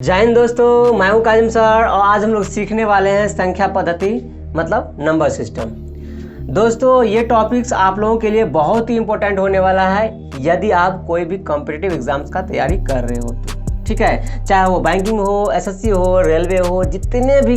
जय हिंद दोस्तों, मैं हूं काजिम सर और आज हम लोग सीखने वाले हैं संख्या पद्धति मतलब नंबर सिस्टम। दोस्तों ये टॉपिक्स आप लोगों के लिए बहुत ही इंपॉर्टेंट होने वाला है यदि आप कोई भी कॉम्पिटिटिव एग्जाम्स का तैयारी कर रहे हो तो ठीक है, चाहे वो बैंकिंग हो, एसएससी हो, रेलवे हो, जितने भी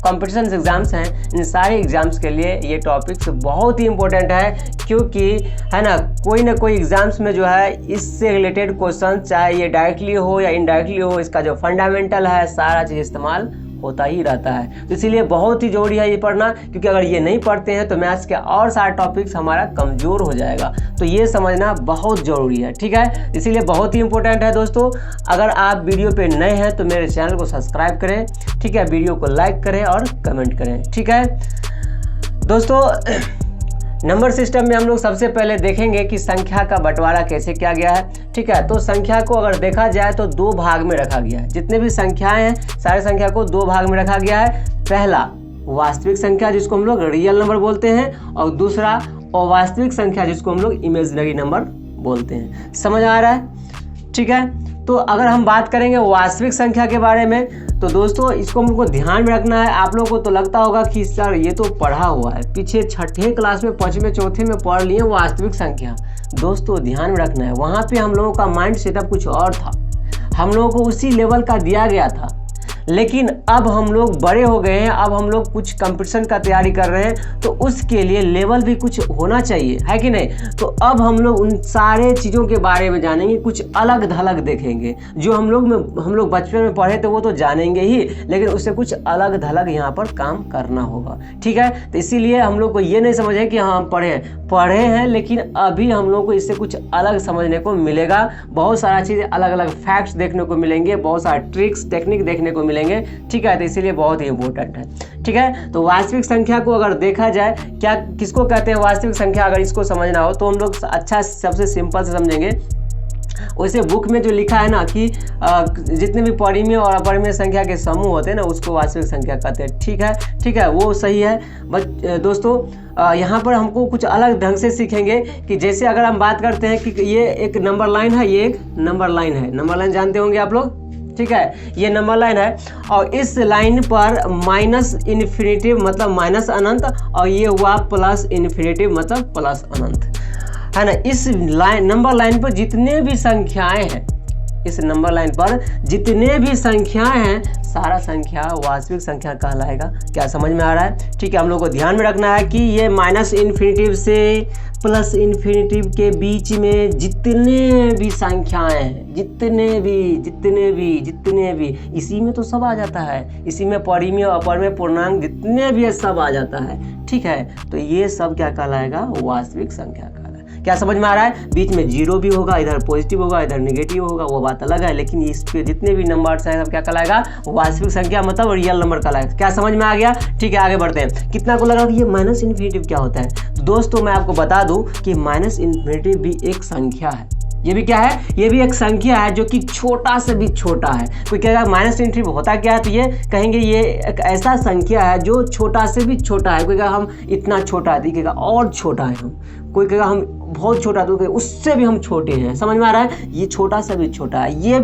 कॉम्पिटिशन एग्जाम्स हैं इन सारे एग्जाम्स के लिए ये टॉपिक्स बहुत ही इंपॉर्टेंट है, क्योंकि है ना कोई एग्जाम्स में जो है इससे रिलेटेड क्वेश्चन चाहे ये डायरेक्टली हो या इनडायरेक्टली हो, इसका जो फंडामेंटल है सारा चीज़ इस्तेमाल होता ही रहता है। तो इसीलिए बहुत ही जरूरी है ये पढ़ना, क्योंकि अगर ये नहीं पढ़ते हैं तो मैथ्स के और सारे टॉपिक्स हमारा कमज़ोर हो जाएगा। तो ये समझना बहुत ज़रूरी है, ठीक है। इसीलिए बहुत ही इंपॉर्टेंट है दोस्तों। अगर आप वीडियो पे नए हैं तो मेरे चैनल को सब्सक्राइब करें, ठीक है, वीडियो को लाइक करें और कमेंट करें, ठीक है। दोस्तों नंबर सिस्टम में हम लोग सबसे पहले देखेंगे कि संख्या का बंटवारा कैसे किया गया है, ठीक है। तो संख्या को अगर देखा जाए तो दो भाग में रखा गया है। जितने भी संख्याएं हैं सारे संख्या को दो भाग में रखा गया है। पहला वास्तविक संख्या जिसको हम लोग रियल नंबर बोलते हैं, और दूसरा अवास्तविक संख्या जिसको हम लोग इमेजिनरी नंबर बोलते हैं। समझ आ रहा है, ठीक है। तो अगर हम बात करेंगे वास्तविक संख्या के बारे में तो दोस्तों इसको हम लोग को ध्यान में रखना है। आप लोगों को तो लगता होगा कि सर ये तो पढ़ा हुआ है, पीछे छठे क्लास में, पाँचवें चौथे में पढ़ लिए वास्तविक संख्या। दोस्तों ध्यान में रखना है, वहाँ पे हम लोगों का माइंड सेटअप कुछ और था, हम लोगों को उसी लेवल का दिया गया था। लेकिन अब हम लोग बड़े हो गए हैं, अब हम लोग कुछ कंपटीशन का तैयारी कर रहे हैं, तो उसके लिए लेवल भी कुछ होना चाहिए, है कि नहीं। तो अब हम लोग उन सारे चीज़ों के बारे में जानेंगे, कुछ अलग धलग देखेंगे। जो हम लोग बचपन में पढ़े थे वो तो जानेंगे ही, लेकिन उससे कुछ अलग धलग यहाँ पर काम करना होगा, ठीक है। तो इसीलिए हम लोग को ये नहीं समझे कि हाँ हम पढ़े हैं, लेकिन अभी हम लोग को इससे कुछ अलग समझने को मिलेगा। बहुत सारा चीज़ें अलग अलग फैक्ट्स देखने को मिलेंगे, बहुत सारे ट्रिक्स टेक्निक देखने को मिलेंगे, ठीक है। तो इसीलिए बहुत ही इंपॉर्टेंट है, ठीक है। तो वास्तविक संख्या को अगर देखा जाए, क्या किसको कहते हैं वास्तविक संख्या, अगर इसको समझना हो तो हम लोग अच्छा सबसे सिंपल से समझेंगे। वैसे बुक में जो लिखा है ना कि जितने भी परिमेय और अपरिमेय संख्या के समूह होते हैं ना उसको वास्तविक संख्या कहते हैं, ठीक है, वो सही है। बट दोस्तों यहाँ पर हमको कुछ अलग ढंग से सीखेंगे कि जैसे अगर हम बात करते हैं कि ये एक नंबर लाइन है, ये एक नंबर लाइन है। नंबर लाइन जानते होंगे आप लोग, ठीक है, ये नंबर लाइन है और इस लाइन पर माइनस इन्फिनिटी मतलब माइनस अनंत, और ये हुआ प्लस इन्फिनिटी मतलब प्लस अनंत, है ना। इस नंबर लाइन पर जितने भी संख्याएं हैं, इस नंबर लाइन पर जितने भी संख्याएं हैं सारा संख्या वास्तविक संख्या कहलाएगा। क्या समझ में आ रहा है, ठीक है। हम लोग को ध्यान में रखना है कि ये माइनस इन्फिनिटी से प्लस इन्फिनिटी के बीच में जितने भी संख्याएं हैं, जितने भी इसी में तो सब आ जाता है, इसी में परिमेय अपरिमेय पूर्णांक जितने भी है सब आ जाता है, ठीक है। तो ये सब क्या कहलाएगा, वास्तविक संख्या कहलाएगा। क्या समझ में आ रहा है, बीच में जीरो भी होगा, इधर पॉजिटिव होगा, इधर नेगेटिव होगा, वो बात अलग है, लेकिन इस पे जितने भी नंबर्स हैं सब क्या कहलाएगा, वास्तविक संख्या मतलब रियल नंबर कहलाएगा। क्या समझ में आ गया, ठीक है। आगे बढ़ते हैं। कितना को लगा कि ये माइनस इन्फिनिटी क्या होता है, तो दोस्तों मैं आपको बता दूं कि माइनस इन्फिनिटी भी एक संख्या है। ये भी क्या है, ये भी एक संख्या है जो कि छोटा से भी छोटा है। कोई कहेगा माइनस इन्फिनिटी होता क्या है, तो ये कहेंगे ये एक ऐसा संख्या है जो छोटा से भी छोटा है। कोई कहेगा हम इतना छोटा है, दिखेगा और छोटा है हम। कोई कहेगा हम बहुत छोटा, तो उससे भी हम छोटे हैं। समझ में आ रहा है, ये छोटा से भी छोटा है। ये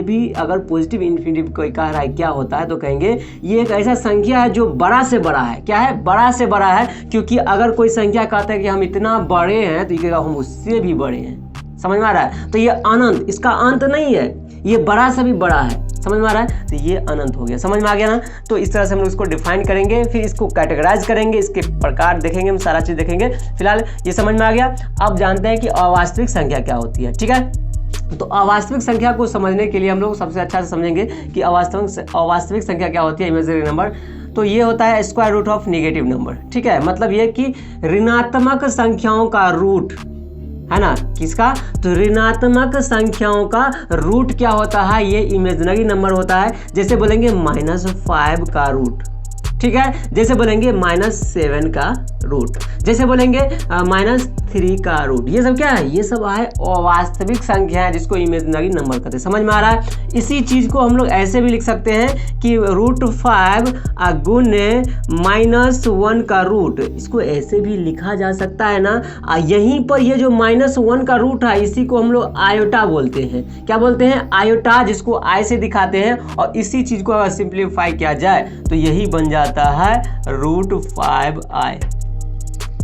भी अगर पॉजिटिव इन्फिनिटी कोई कह रहा है क्या होता है, तो कहेंगे ये एक ऐसा संख्या है जो बड़ा से बड़ा है। क्या है, बड़ा से बड़ा है, क्योंकि अगर कोई संख्या कहता है कि हम इतना बड़े हैं तो ये कहेगा हम उससे भी बड़े हैं। समझ में आ रहा है, तो ये अनंत, इसका अंत नहीं है, ये बड़ा से भी बड़ा है। समझ में आ रहा है, तो ये अनंत हो गया। समझ में आ गया ना। तो इस तरह से हम लोग इसको डिफाइन करेंगे, फिर इसको कैटेगराइज करेंगे, इसके प्रकार देखेंगे, हम सारा चीज़ देखेंगे। फिलहाल ये समझ में आ गया। अब जानते हैं कि अवास्तविक संख्या क्या होती है, ठीक है। तो अवास्तविक संख्या को समझने के लिए हम लोग सबसे अच्छा से समझेंगे कि अवास्तविक संख्या क्या होती है, इमेजिनरी नंबर। तो ये होता है square root of negative number, ठीक है। मतलब ये कि ऋणात्मक संख्याओं का रूट, है ना, किसका, तो ऋणात्मक संख्याओं का रूट क्या होता है, ये इमेजिनरी नंबर होता है। जैसे बोलेंगे -5 का रूट, ठीक है। जैसे बोलेंगे -7 का रूट, जैसे बोलेंगे -3 का रूट, ये सब क्या है, ये सब है अवास्तविक संख्या है जिसको इमेजिनरी नंबर कहते हैं। समझ में आ रहा है। इसी चीज को हम लोग ऐसे भी लिख सकते हैं कि √5 गुने -1 का रूट, इसको ऐसे भी लिखा जा सकता है ना। यहीं पर ये जो -1 का रूट है इसी को हम लोग आयोटा बोलते हैं। क्या बोलते हैं, आयोटा, जिसको आई से दिखाते हैं। और इसी चीज को अगर सिंप्लीफाई किया जाए तो यही बन जाता है √5i।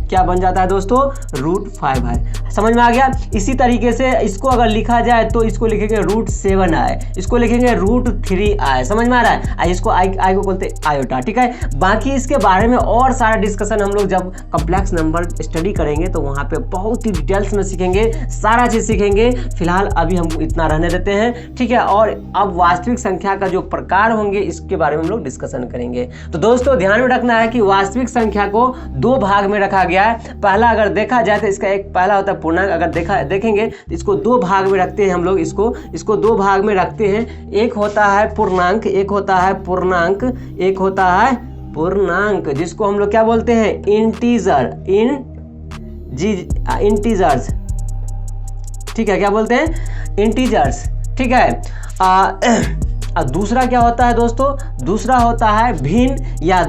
क्या बन जाता है दोस्तों, √5i। समझ में आ गया। इसी तरीके से इसको अगर लिखा जाए तो इसको लिखेंगे √7i, इसको लिखेंगे √3i। समझ में आ रहा है। इसको आई को बोलते हैं आयोटा, ठीक है। बाकी इसके बारे में और सारा डिस्कशन हम लोग जब कॉम्प्लेक्स नंबर स्टडी करेंगे तो वहाँ पे बहुत ही डिटेल्स में सीखेंगे, सारा चीज़ सीखेंगे। फिलहाल अभी हम इतना रहने देते हैं, ठीक है। और अब वास्तविक संख्या का जो प्रकार होंगे इसके बारे में हम लोग डिस्कशन करेंगे। तो दोस्तों ध्यान में रखना है कि वास्तविक संख्या को 2 भाग में रखा गया है। पहला अगर देखा जाए तो इसका एक पहला होता है पूर्णांक। अगर देखेंगे तो इसको 2 भाग में रखते हैं हम लोग, इसको 2 भाग में रखते हैं। एक होता है पूर्णांक, एक होता है पूर्णांक, एक होता है पूर्णांक, जिसको हम लोग क्या बोलते हैं, इंटीजर्स, ठीक है। क्या बोलते हैं, इंटीजर्स, ठीक है। दूसरा क्या होता है दोस्तों, दूसरा होता है भिन्न या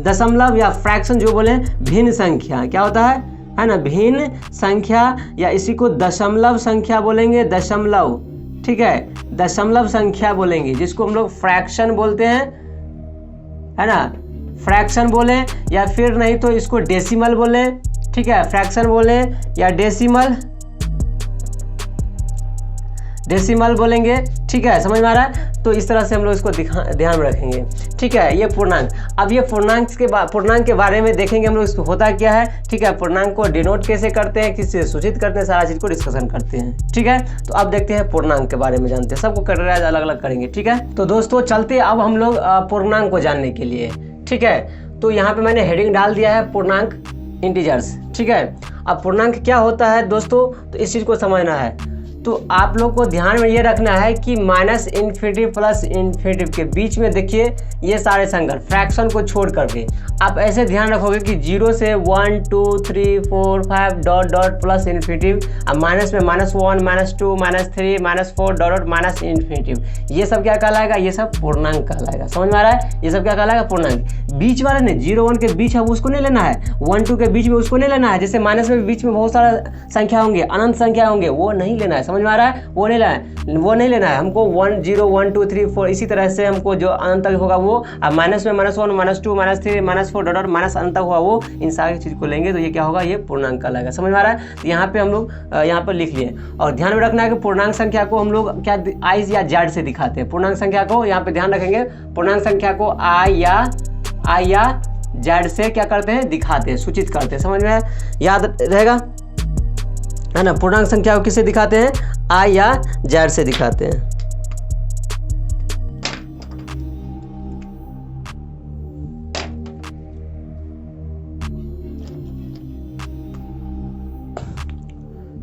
दशमलव या फ्रैक्शन, जो बोले भिन्न संख्या। क्या होता है ना, भिन्न संख्या, या इसी को दशमलव संख्या बोलेंगे, दशमलव, ठीक है, दशमलव संख्या बोलेंगे, जिसको हम लोग फ्रैक्शन बोलते हैं, है ना, फ्रैक्शन बोले, या फिर नहीं तो इसको डेसिमल बोले, ठीक है, फ्रैक्शन बोले या डेसिमल बोलेंगे, ठीक है। समझ में आ रहा है। तो इस तरह से हम लोग इसको ध्यान में रखेंगे, ठीक है। ये पूर्णांक, अब ये पूर्णांक के बारे में देखेंगे हम लोग, इसको होता क्या है, ठीक है। पूर्णांक को डिनोट कैसे करते हैं, किससे सूचित करते हैं, सारा चीज को डिस्कशन करते हैं, ठीक है। तो अब देखते हैं पूर्णांक के बारे में, जानते हैं, सबको कैटेगराइज अलग अलग करेंगे, ठीक है। तो दोस्तों चलते अब हम लोग पूर्णांक को जानने के लिए, ठीक है। तो यहाँ पे मैंने हेडिंग डाल दिया है पूर्णांक इंटीजर्स, ठीक है। अब पूर्णांक क्या होता है दोस्तों, तो इस चीज को समझना है। तो आप लोग को ध्यान में ये रखना है कि -∞ प्लस ∞ के बीच में देखिए ये सारे संख्या फ्रैक्शन को छोड़ करके आप ऐसे ध्यान रखोगे कि 0 से 1 2 3 4 5 डॉट डॉट प्लस ∞, अब माइनस में -1 -2 -3 -4 डॉट डॉट माइनस ∞, ये सब क्या कहलाएगा, ये सब पूर्णांक कहलाएगा। समझ में आ रहा है, ये सब क्या कहलाएगा, पूर्णांक। बीच वाले ने 0 1 के बीच है उसको नहीं लेना है, 1 2 के बीच में उसको नहीं लेना है। जैसे माइनस में बीच में बहुत सारा संख्या होंगे, अनंत संख्या होंगे, वो नहीं लेना है। समझ में आ रहा है, वो नहीं लेना है हमको। 1 0 1 2 3 4 इसी तरह से हमको जो अनंत तक होगा वो, अब माइनस में -1 -2 -3 -4 डॉट माइनस अनंत तक हुआ वो, इन सारी चीज को लेंगे तो ये क्या होगा, ये पूर्णांक कहलाएगा। समझ में आ रहा है। तो यहाँ पे हम लोग यहाँ पर लिख लिए। और ध्यान में रखना है कि पूर्णांक संख्या को हम लोग क्या आई या जेड से दिखाते हैं। पूर्णांक संख्या को यहाँ पे ध्यान रखेंगे, पूर्णांक संख्या को आई या जेड से क्या करते हैं, दिखाते हैं, सूचित करते हैं। समझ में याद रहेगा, है ना। पूर्णांक संख्या को किससे दिखाते हैं, आई या जेड से दिखाते हैं।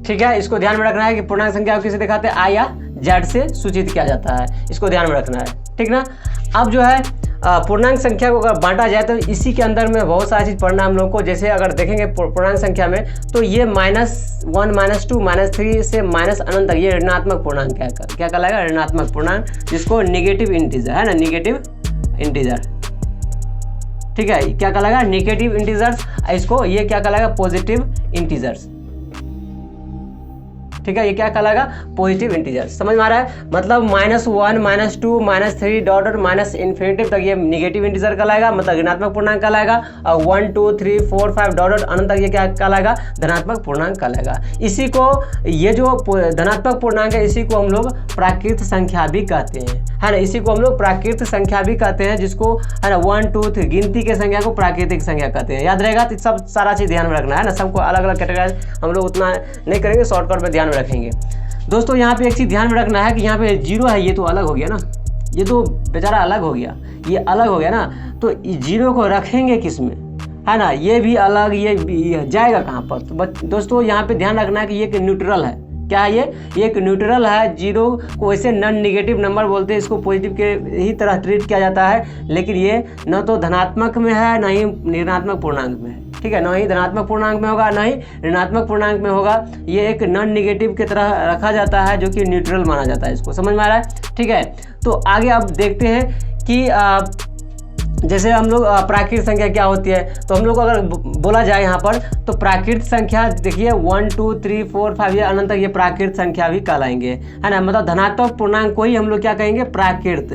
ठीक है, इसको ध्यान में रखना है कि पूर्णांक संख्या को किससे दिखाते हैं, आई या जेड से सूचित किया जाता है, इसको ध्यान में रखना है, ठीक ना। अब जो है पूर्णांक संख्या को अगर बांटा जाए तो इसी के अंदर में बहुत सारी चीज़ पढ़ना हम लोग को। जैसे अगर देखेंगे पूर्णांक संख्या में तो ये -1 -2 -3 से माइनस अनंत तक ये ऋणात्मक पूर्णांक क्या कहलाएगा, ऋणात्मक पूर्णांक, जिसको नेगेटिव इंटीजर, है ना, नेगेटिव इंटीजर, ठीक है। क्या कहलाएगा, नेगेटिव इंटीजर्स। इसको ये क्या कहलाएगा, पॉजिटिव इंटीजर्स, ठीक है। ये क्या कहलाएगा, पॉजिटिव इंटीजर। समझ में आ रहा है, मतलब -1 -2 -3 डॉट डॉट माइनस ∞ तक ये नेगेटिव इंटीजर कहलाएगा, मतलब ऋणात्मक पूर्णांक कहलाएगा। और 1 2 3 4 5 डॉट डॉट अनंत तक ये क्या कहलाएगा, धनात्मक पूर्णांक कहलाएगा। इसी को, ये जो धनात्मक पूर्णांक है इसी को हम लोग प्राकृत संख्या भी कहते हैं, है ना। इसी को हम लोग प्राकृत संख्या भी कहते हैं, जिसको, है ना, 1 2 3 गिनती के संख्या को प्राकृतिक संख्या कहते हैं। याद रहेगा, तो सब सारा चीज ध्यान में रखना है ना। सबको अलग अलग कैटेगराइज हम लोग उतना नहीं करेंगे, शॉर्टकट में ध्यान में रखेंगे। दोस्तों यहाँ पे एक चीज ध्यान में रखना है कि यहाँ पे 0 है, ये तो अलग हो गया ना, ये तो बेचारा अलग हो गया, ये अलग हो गया ना। तो 0 को रखेंगे किस में, है ना, ये भी अलग, ये जाएगा कहाँ पर। तो दोस्तों यहाँ पे ध्यान रखना है कि ये न्यूट्रल है, क्या है ये एक न्यूट्रल है। जीरो को वैसे नॉन नेगेटिव नंबर बोलते हैं, इसको पॉजिटिव के ही तरह ट्रीट किया जाता है, लेकिन ये न तो धनात्मक में है न ही ऋणात्मक पूर्णांक में है, ठीक है, न ही धनात्मक पूर्णांक में होगा न ही ऋणात्मक पूर्णांक में होगा। ये एक नॉन नेगेटिव की तरह रखा जाता है जो कि न्यूट्रल माना जाता है, इसको समझ में आ रहा है, ठीक है। तो आगे आप देखते हैं कि जैसे हम लोग प्राकृत संख्या क्या होती है, तो हम लोग को अगर बोला जाए यहाँ पर तो प्राकृत संख्या देखिए 1 2 3 4 5 ये अनंत तक ये प्राकृत संख्या भी कहलाएंगे, है ना। मतलब धनात्मक पूर्णांक को ही हम लोग क्या कहेंगे, प्राकृत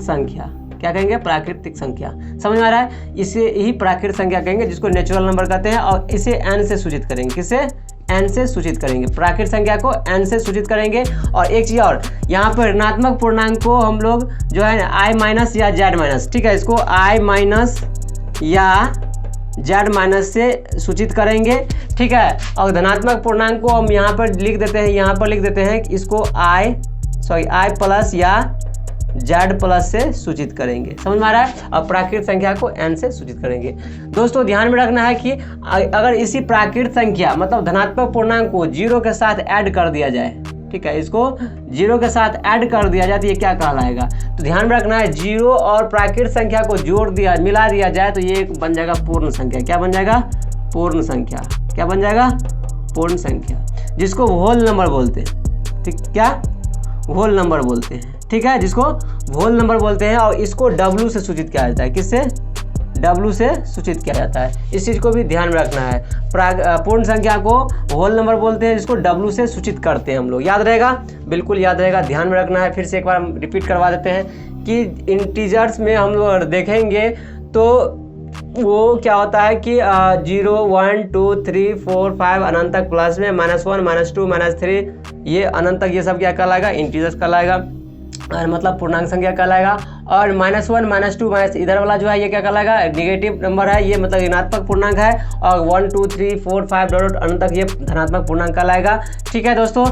संख्या, क्या कहेंगे, प्राकृतिक संख्या, समझ में आ रहा है। इसे ही प्राकृत संख्या कहेंगे, जिसको नेचुरल नंबर कहते हैं, और इसे n से सूचित करेंगे, किसे, n से सूचित करेंगे, प्राकृत संख्या को n से सूचित करेंगे। और एक चीज़ और, यहाँ पर ऋणात्मक पूर्णांक को हम लोग जो है i माइनस या z माइनस, ठीक है, इसको i माइनस या z माइनस से सूचित करेंगे, ठीक है। और धनात्मक पूर्णांक को हम यहाँ पर लिख देते हैं, यहाँ पर लिख देते हैं कि इसको i प्लस या z प्लस से सूचित करेंगे, समझ में आ रहा है। और प्राकृत संख्या को n से सूचित करेंगे। दोस्तों ध्यान में रखना है कि अगर इसी प्राकृत संख्या मतलब धनात्मक पूर्णांक को 0 के साथ ऐड कर दिया जाए, ठीक है, इसको 0 के साथ ऐड कर दिया जाए तो ये क्या कहलाएगा, तो ध्यान में रखना है 0 और प्राकृत संख्या को जोड़ दिया, मिला दिया जाए तो ये बन जाएगा पूर्ण संख्या। क्या बन जाएगा, पूर्ण संख्या। क्या बन जाएगा, पूर्ण संख्या, जिसको होल नंबर बोलते हैं, ठीक, क्या, होल नंबर बोलते हैं, ठीक है, जिसको होल नंबर बोलते हैं। और इसको W से सूचित किया जाता है, किससे, W से सूचित किया जाता है। इस चीज़ को भी ध्यान में रखना है। पूर्ण संख्या को होल नंबर बोलते हैं, जिसको W से सूचित करते हैं हम लोग। याद रहेगा, बिल्कुल याद रहेगा, ध्यान में रखना है। फिर से एक बार हम रिपीट करवा देते हैं कि इंटीजर्स में हम लोग देखेंगे तो वो क्या होता है कि 0 1 2 3 4 5 अनंत तक प्लस में -1 -2 -3 ये अनंत तक ये सब क्या कहलाएगा, इंटीजर्स कहलाएगा, और मतलब पूर्णांक संख्या कहलाएगा। और -1 -2 इधर वाला जो है ये क्या कहलाएगा, नेगेटिव नंबर है, ये मतलब ऋणात्मक पूर्णांक है। और 1 2 3 4 5 डॉट अनंत तक ये धनात्मक पूर्णांक कहलाएगा, ठीक है दोस्तों।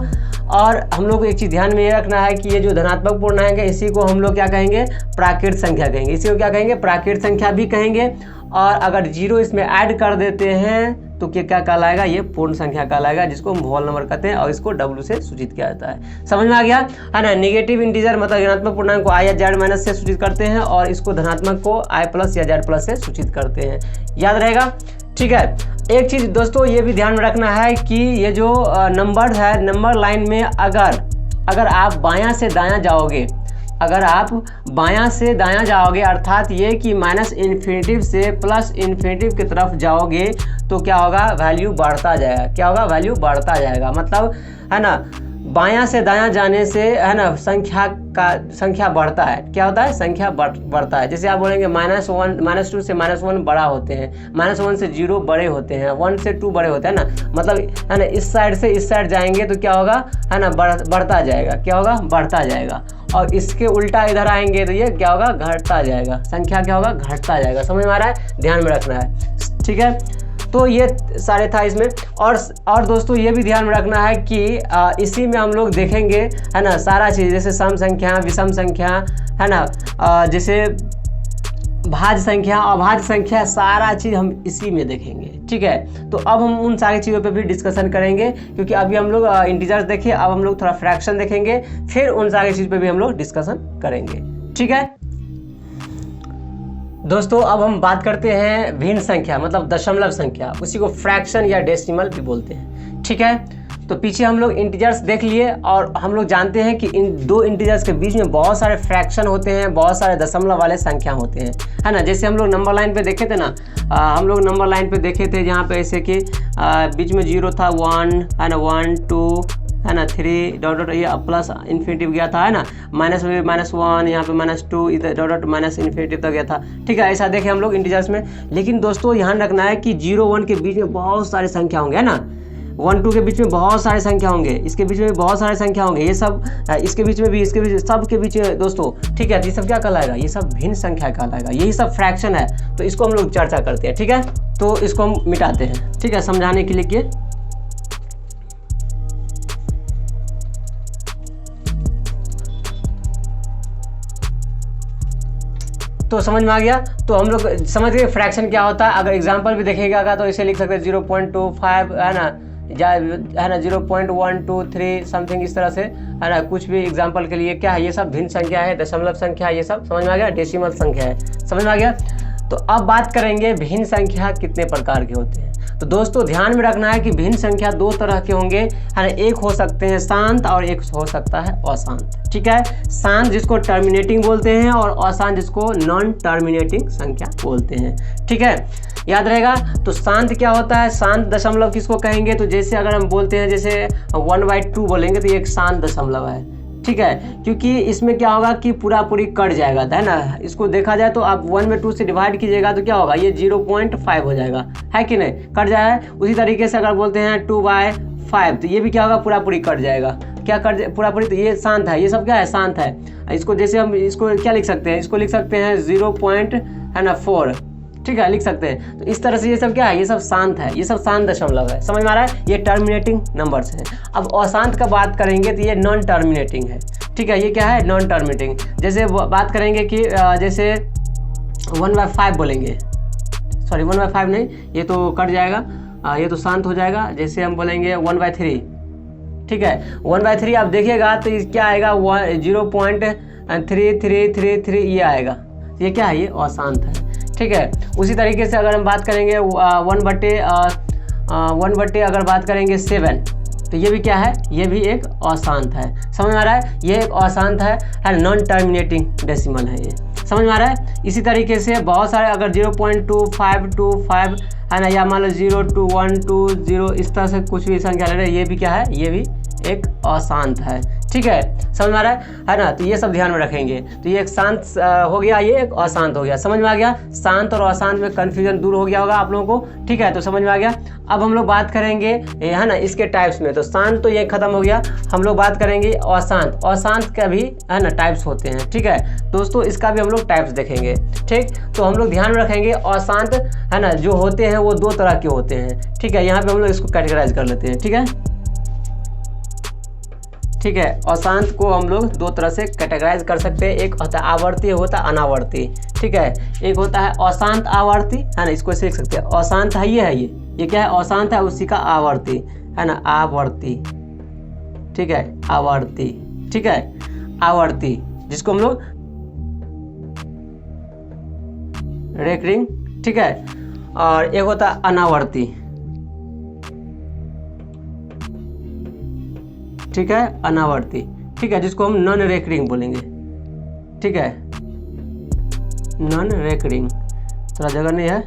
और हम लोग को एक चीज़ ध्यान में ये रखना है कि ये जो धनात्मक पूर्णांक है इसी को हम लोग क्या कहेंगे, प्राकृत संख्या कहेंगे, इसी को क्या कहेंगे, प्राकृत संख्या भी कहेंगे। और अगर 0 इसमें ऐड कर देते हैं तो क्या कहलाएगा, ये पूर्ण संख्या कहलाएगा, जिसको हम होल नंबर कहते हैं, और इसको W से सूचित किया जाता है। समझ में आ गया, है ना। नेगेटिव इंटीजर मतलब ऋणात्मक पूर्णांक को i या z माइनस से सूचित करते हैं, और इसको धनात्मक को i प्लस या z प्लस से सूचित करते हैं। याद रहेगा, ठीक है। एक चीज़ दोस्तों ये भी ध्यान में रखना है कि ये जो नंबर है, नंबर लाइन में अगर आप बायां से दायां जाओगे, अगर आप बायां से दायां जाओगे, अर्थात ये कि -इन्फिनिटिव से +इन्फिनिटिव की तरफ जाओगे तो क्या होगा, वैल्यू बढ़ता जाएगा। क्या होगा, वैल्यू बढ़ता जाएगा, मतलब है ना, बायां से दायां जाने से है ना संख्या बढ़ता है। क्या होता है, संख्या बढ़ता है। जैसे आप बोलेंगे -1 -2 से -1 बड़ा होते हैं, -1 से 0 बड़े होते हैं, 1 से 2 बड़े होते हैं ना, मतलब है ना, इस साइड से इस साइड जाएंगे तो क्या होगा, है ना, बढ़ता जाएगा। क्या होगा, बढ़ता जाएगा। और इसके उल्टा इधर आएंगे तो ये क्या होगा, घटता जाएगा, संख्या क्या होगा, घटता जाएगा। समझ में आ रहा है, ध्यान में रखना है, ठीक है। तो ये सारे था इसमें। और दोस्तों ये भी ध्यान में रखना है कि इसी में हम लोग देखेंगे, है ना, सारा चीज़, जैसे सम संख्या, विषम संख्या, है ना, जैसे भाज्य संख्या, अभाज्य संख्या, सारा चीज़ हम इसी में देखेंगे, ठीक है। तो अब हम उन सारी चीज़ों पे भी डिस्कशन करेंगे, क्योंकि अभी हम लोग इंटीजर्स देखे, अब हम लोग थोड़ा फ्रैक्शन देखेंगे, फिर उन सारी चीज़ पे भी हम लोग डिस्कशन करेंगे, ठीक है दोस्तों। अब हम बात करते हैं भिन्न संख्या, मतलब दशमलव संख्या, उसी को फ्रैक्शन या डेसिमल भी बोलते हैं, ठीक है। तो पीछे हम लोग इंटीजर्स देख लिए, और हम लोग जानते हैं कि इन दो इंटीजर्स के बीच में बहुत सारे फ्रैक्शन होते हैं, बहुत सारे दशमलव वाले संख्या होते हैं, है ना। जैसे हम लोग नंबर लाइन पे देखे थे ना, हम लोग नंबर लाइन पे देखे थे जहाँ पे ऐसे कि बीच में 0 था, 1 है ना, 1 2 है ना, 3 डॉट ये प्लस इन्फिनिटिव गया था, है ना, -1 यहाँ पे -2 इधर डॉट माइनस इन्फिनिटिव तक गया था, ठीक है। ऐसा देखे हम लोग इंटीजर्स में। लेकिन दोस्तों ध्यान रखना है कि 0 1 के बीच में बहुत सारे संख्या होंगे, है ना, 1 2 के बीच में बहुत सारे संख्या होंगे, इसके बीच में बहुत सारे संख्या होंगे, ये सब इसके बीच में भी, इसके बीच सब के बीच में दोस्तों, ठीक है। ये सब क्या कहलाएगा, ये सब भिन्न संख्या कहलाएगा, यही सब फ्रैक्शन है। तो इसको हम लोग चर्चा करते हैं, ठीक है। तो इसको हम मिटाते हैं, ठीक है, समझाने के लिए। तो समझ में आ गया। तो हम लोग समझ गए फ्रैक्शन क्या होता है। अगर एग्जांपल भी देखेगा तो इसे लिख सकते हैं 0.25 है ना, या है ना 0.123 समथिंग इस तरह से, है ना। कुछ भी एग्जांपल के लिए क्या है, ये सब भिन्न संख्या है, दशमलव संख्या है, ये सब समझ में आ गया, डेसिमल संख्या है, समझ में आ गया। तो अब बात करेंगे भिन्न संख्या कितने प्रकार के होते हैं। तो दोस्तों ध्यान में रखना है कि भिन्न संख्या दो तरह के होंगे, है ना। एक हो सकते हैं शांत और एक हो सकता है अशांत, ठीक है। शांत जिसको टर्मिनेटिंग बोलते हैं और अशांत जिसको नॉन टर्मिनेटिंग संख्या बोलते हैं, ठीक है, याद रहेगा। तो शांत क्या होता है, शांत दशमलव किसको कहेंगे, तो जैसे अगर हम बोलते हैं जैसे 1/2 बोलेंगे तो ये एक शांत दशमलव है, ठीक है, क्योंकि इसमें क्या होगा कि पूरी कट जाएगा, है ना। इसको देखा जाए तो आप 1/2 से डिवाइड कीजिएगा तो क्या होगा, ये 0.5 हो जाएगा, है कि नहीं, कट जाएगा। उसी तरीके से अगर बोलते हैं 2/5 तो ये भी क्या होगा, पूरी कट जाएगा, क्या कट पूरी, तो ये शांत है, ये सब क्या है, शांत है। इसको जैसे हम इसको क्या लिख सकते हैं, इसको लिख सकते हैं 0.4, ठीक है, लिख सकते हैं। तो इस तरह से ये सब क्या है, ये सब शांत है, ये सब शांत दशमलव है, समझ में आ रहा है। ये टर्मिनेटिंग नंबर्स हैं। अब अशांत का बात करेंगे तो ये नॉन टर्मिनेटिंग है, ठीक है, ये क्या है, नॉन टर्मिनेटिंग। जैसे बात करेंगे कि जैसे 1/5 बोलेंगे, सॉरी 1/5 नहीं, ये तो कट जाएगा, ये तो शांत हो जाएगा। जैसे हम बोलेंगे 1/3, ठीक है, 1/3 आप देखिएगा तो क्या आएगा, 0.3333 ये आएगा, ये क्या है, ये अशांत है, ठीक है। उसी तरीके से अगर हम बात करेंगे 1/1 अगर बात करेंगे 7 तो ये भी क्या है, ये भी एक अशांत है, समझ में आ रहा है। ये एक अशांत है, नॉन टर्मिनेटिंग डेसिमल है, ये समझ में आ रहा है। इसी तरीके से बहुत सारे अगर 0.2525 है ना, या मान लो 0.2120 इस तरह से कुछ भी संख्या ले रहे हैं, ये भी क्या है, ये भी एक अशांत है, ठीक है, समझ में आ रहा है ना। तो ये सब ध्यान में रखेंगे। तो ये एक शांत हो गया, ये एक अशांत हो गया, समझ में आ गया। शांत और अशांत में कन्फ्यूजन दूर हो गया होगा आप लोगों को, ठीक है, तो समझ में आ गया। अब हम लोग बात करेंगे है ना इसके टाइप्स में। तो शांत तो ये खत्म हो गया, हम लोग बात करेंगे अशांत। अशांत का भी है ना टाइप्स होते हैं, ठीक है दोस्तों, इसका भी हम लोग टाइप्स देखेंगे, ठीक। तो हम लोग ध्यान में रखेंगे अशांत है ना जो होते हैं वो दो तरह के होते हैं, ठीक है। यहाँ पे हम लोग इसको कैटेगराइज कर लेते हैं, ठीक है, ठीक है। अशांत को हम लोग दो तरह से कैटेगराइज कर सकते हैं, एक होता है आवर्ती, होता है अनावर्ती, ठीक है। एक होता है अशांत आवर्ती, है ना, इसको ऐसे लिख सकते हैं, अशांत है, ये क्या है, अशांत है, उसी का आवर्ती, है ना, आवर्ती, ठीक है, आवर्ती, ठीक है, आवर्ती जिसको हम लोग रेकरिंग, ठीक है। और एक होता है अनावर्ती, ठीक है, अनावर्ती, ठीक है, जिसको हम नॉन रेकरिंग बोलेंगे, ठीक है, नॉन रेकरिंग, थोड़ा जगह नहीं है,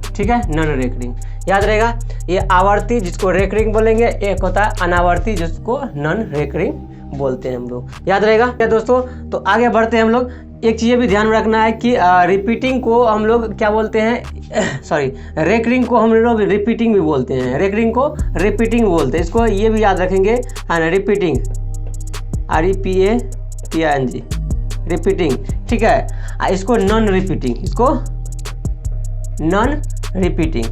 ठीक है, नॉन रेकरिंग, याद रहेगा। ये आवर्ती जिसको रेकरिंग बोलेंगे, एक होता है अनावर्ती जिसको नॉन रेकरिंग बोलते हैं हम लोग, याद रहेगा क्या दोस्तों। तो आगे बढ़ते हैं हम लोग। एक चीज़ भी ध्यान में रखना है कि रिपीटिंग को हम लोग क्या बोलते हैं, सॉरी रेकरिंग को हम लोग रिपीटिंग भी बोलते हैं, रेकरिंग को रिपीटिंग बोलते हैं, इसको ये भी याद रखेंगे, है ना, रिपीटिंग, REPATING, रिपीटिंग, ठीक है। इसको नॉन रिपीटिंग, इसको नॉन रिपीटिंग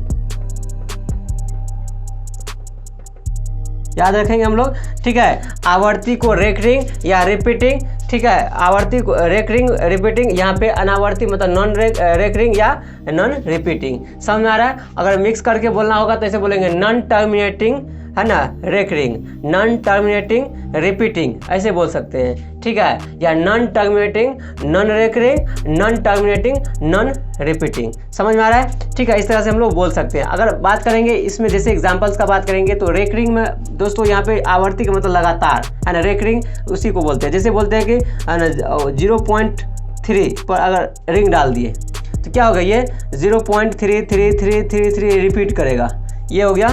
याद रखेंगे हम लोग, ठीक है। आवर्ती को रेकरिंग या रिपीटिंग, ठीक है, आवर्ती को रेकरिंग रिपीटिंग, यहाँ पे अनावर्ती मतलब नॉन रेकरिंग या नॉन रिपीटिंग, समझ में आ रहा है। अगर मिक्स करके बोलना होगा तो ऐसे बोलेंगे नॉन टर्मिनेटिंग, है ना, रेकरिंग, नॉन टर्मिनेटिंग रिपीटिंग, ऐसे बोल सकते हैं, ठीक है, या non terminating non recurring, non terminating non repeating, समझ में आ रहा है, ठीक है। इस तरह से हम लोग बोल सकते हैं। अगर बात करेंगे इसमें जैसे एग्जांपल्स का बात करेंगे तो रेकरिंग में दोस्तों यहाँ पे आवर्ती का मतलब लगातार, है ना, रेकरिंग उसी को बोलते हैं। जैसे बोलते हैं कि 0.3 पर अगर रिंग डाल दिए तो क्या होगा, ये 0.33333 रिपीट करेगा, ये हो गया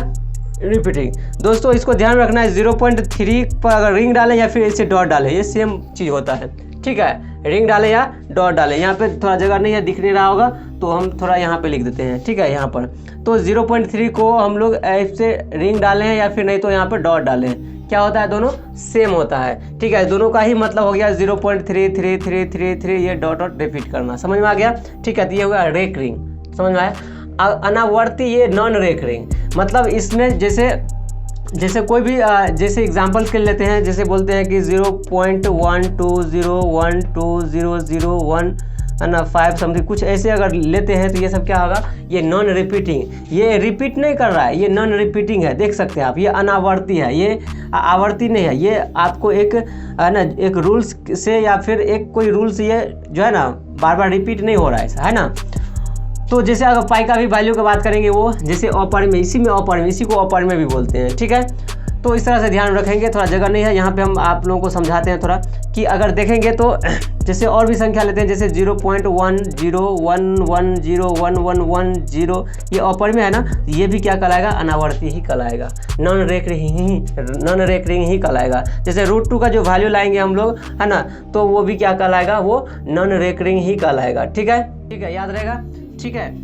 रिपीटिंग। दोस्तों इसको ध्यान रखना है, 0.3 पर अगर रिंग डालें या फिर इसे डॉट डालें, ये सेम चीज़ होता है, ठीक है, रिंग डालें या डॉट डालें। यहाँ पे थोड़ा जगह नहीं है, दिख नहीं रहा होगा तो हम थोड़ा यहाँ पे लिख देते हैं, ठीक है, यहाँ पर। तो 0.3 को हम लोग ऐसे रिंग डालें हैं या फिर नहीं तो यहाँ पर डॉट डालें, क्या होता है, दोनों सेम होता है, ठीक है, दोनों का ही मतलब हो गया 0.33333 ये डॉट रिपीट करना, समझ में आ गया, ठीक है। तो ये हो गया रेकरिंग, समझ में आया। अनावर्ती ये नॉन रेकरिंग, मतलब इसमें जैसे कोई भी जैसे एग्जांपल के लेते हैं, जैसे बोलते हैं कि 0.120120001 है ना 5 समथिंग कुछ ऐसे अगर लेते हैं तो ये सब क्या होगा, ये नॉन रिपीटिंग, ये रिपीट नहीं कर रहा है, ये नॉन रिपीटिंग है, देख सकते हैं आप, ये अनावर्ती है, ये आवर्ती नहीं है, ये आपको एक है ना एक रूल्स से या फिर एक कोई रूल्स ये जो है ना बार बार रिपीट नहीं हो रहा है ऐसा, है ना। तो जैसे अगर पाई का भी वैल्यू की बात करेंगे, वो जैसे अपरिमेय, इसी में अपरिमेय, इसी को अपरिमेय भी बोलते हैं, ठीक है। तो इस तरह से ध्यान रखेंगे, थोड़ा जगह नहीं है यहाँ पे, हम आप लोगों को समझाते हैं थोड़ा कि अगर देखेंगे तो जैसे और भी संख्या लेते हैं, जैसे 0.1011011110, ये अपरिमेय है ना, ये भी क्या कहलाएगा, अनावर्ती ही कहलाएगा, नॉन रेकरिंग ही कहलाएगा। जैसे √2 का जो वैल्यू लाएंगे हम लोग, है ना, तो वो भी क्या कहलाएगा, वो नॉन रेकरिंग ही कहलाएगा, ठीक है, याद रहेगा, ठीक है।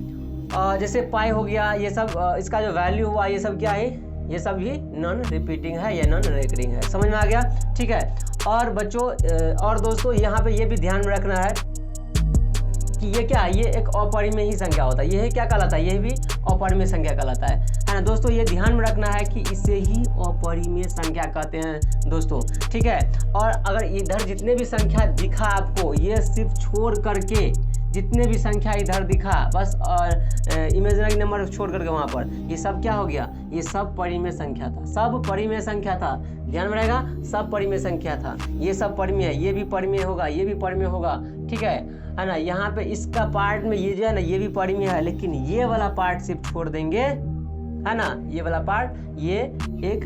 जैसे पाई हो गया, ये सब इसका जो वैल्यू हुआ, ये सब क्या है, ये सब भी नॉन रिपीटिंग है, ये नॉन रेकरिंग है, समझ में आ गया, ठीक है। और बच्चों और दोस्तों यहाँ पे ये भी ध्यान में रखना है कि ये क्या है, ये एक अपरिमेय ही संख्या होता है, ये क्या कहलाता है, ये भी अपरिमेय संख्या कहलाता है ना दोस्तों। ये ध्यान में रखना है कि इसे ही अपरिमेय संख्या कहते हैं दोस्तों, ठीक है। और अगर इधर जितने भी संख्या दिखा आपको, ये सिर्फ छोड़ करके जितने भी संख्या इधर दिखा, बस इमेजिनरी नंबर छोड़ करके वहाँ पर, ये सब क्या हो गया, ये सब परिमेय संख्या था, सब परिमेय संख्या था, ध्यान में रहेगा, सब परिमेय संख्या था, ये सब परिमेय है, ये भी परिमेय होगा, ये भी परिमेय होगा, ठीक है ना। यहाँ पे इसका पार्ट में ये जो है ना, ये भी परिमेय है, लेकिन ये वाला पार्ट सिर्फ छोड़ देंगे, है ना, ये वाला पार्ट ये एक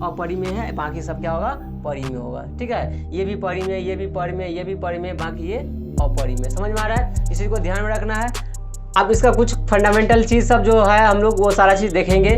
अपरिमेय है, बाकी सब क्या होगा, परिमेय होगा, ठीक है। ये भी परिमेय, ये भी परिमेय, ये भी परिमेय, बाकी ये अपरिमेय, समझ में आ रहा है, इसी को ध्यान में रखना है। अब इसका कुछ फंडामेंटल चीज़ सब जो है हम लोग वो सारा चीज़ देखेंगे,